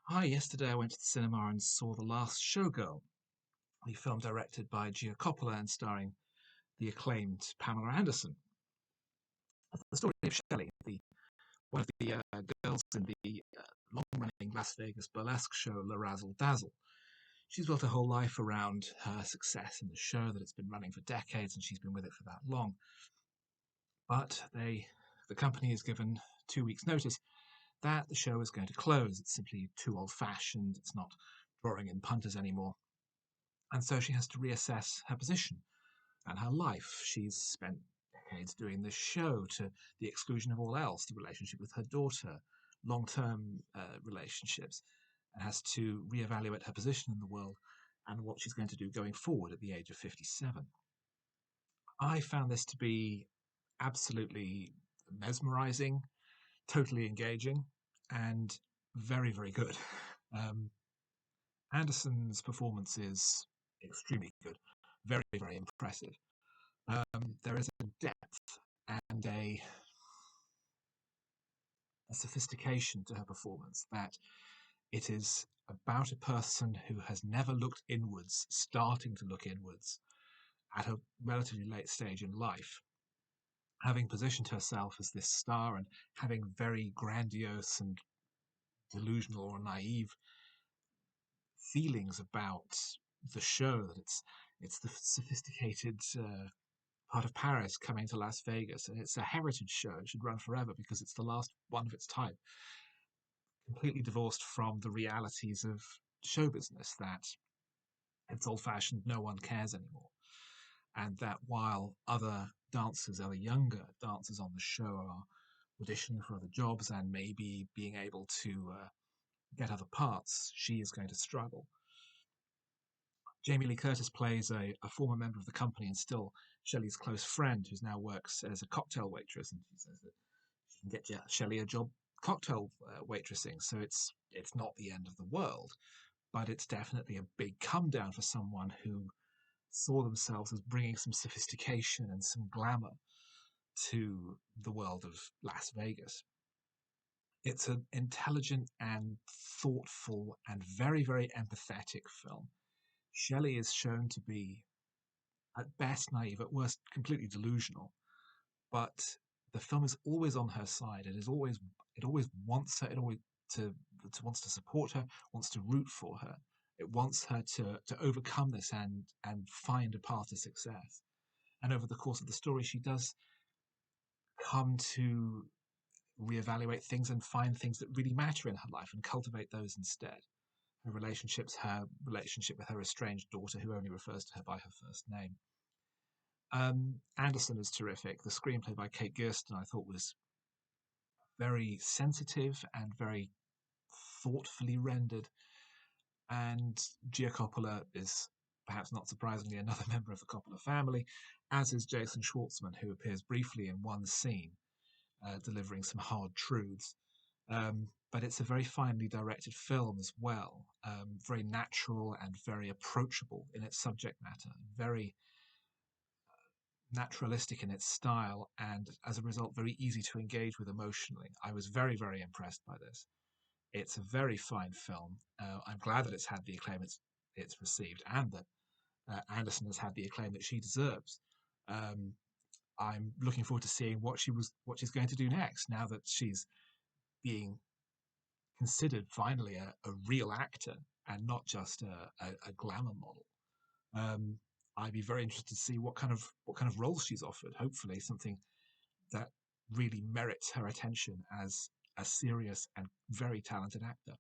Hi, yesterday I went to the cinema and saw the last Showgirl, the film directed by Gia Coppola and starring the acclaimed Pamela Anderson. The story of Shelley, one of the girls in the long-running Las Vegas burlesque show La Razzle Dazzle. She's built her whole life around her success in the show, that it's been running for decades and she's been with it for that long. But the company is given 2 weeks' notice that the show is going to close. It's simply too old-fashioned. It's not drawing in punters anymore. And so she has to reassess her position and her life. She's spent decades doing this show to the exclusion of all else, the relationship with her daughter, long term relationships, and has to reevaluate her position in the world and what she's going to do going forward at the age of 57. I found this to be absolutely mesmerizing, totally engaging, and very, very good. Um, Anderson's performance is extremely good, very, very impressive. There is a depth and a sophistication to her performance that it is about a person who has never looked inwards, starting to look inwards at a relatively late stage in life, having positioned herself as this star and having very grandiose and delusional or naive feelings about the show, that it's the sophisticated part of Paris coming to Las Vegas, and it's a heritage show. It should run forever because it's the last one of its type, completely divorced from the realities of show business, that it's old fashioned, no one cares anymore. And that while other dancers, other younger dancers on the show are auditioning for other jobs and maybe being able to get other parts, she is going to struggle. Jamie Lee Curtis plays a former member of the company and still Shelley's close friend, who now works as a cocktail waitress, and she says that she can get Shelley a job cocktail waitressing. So it's not the end of the world, but it's definitely a big come down for someone who saw themselves as bringing some sophistication and some glamour to the world of Las Vegas. It's an intelligent and thoughtful and very, very empathetic film. Shelley is shown to be, at best, naive, at worst, completely delusional. But the film is always on her side. It always wants her. It always wants to support her, wants to root for her. It wants her to overcome this and find a path to success. And over the course of the story, she does come to reevaluate things and find things that really matter in her life and cultivate those instead. Her relationship with her estranged daughter, who only refers to her by her first name. Anderson is terrific. The screenplay by Kate Gersten I thought was very sensitive and very thoughtfully rendered. And Gia Coppola is, perhaps not surprisingly, another member of the Coppola family, as is Jason Schwartzman, who appears briefly in one scene, delivering some hard truths. But it's a very finely directed film as well, very natural and very approachable in its subject matter, very naturalistic in its style, and as a result, very easy to engage with emotionally. I was very, very impressed by this. It's a very fine film. I'm glad that it's had the acclaim it's received, and that Anderson has had the acclaim that she deserves. Um, I'm looking forward to seeing what she's going to do next. Now that she's being considered finally a real actor and not just a glamour model. Um, I'd be very interested to see what kind of roles she's offered. Hopefully, something that really merits her attention as a serious and very talented actor.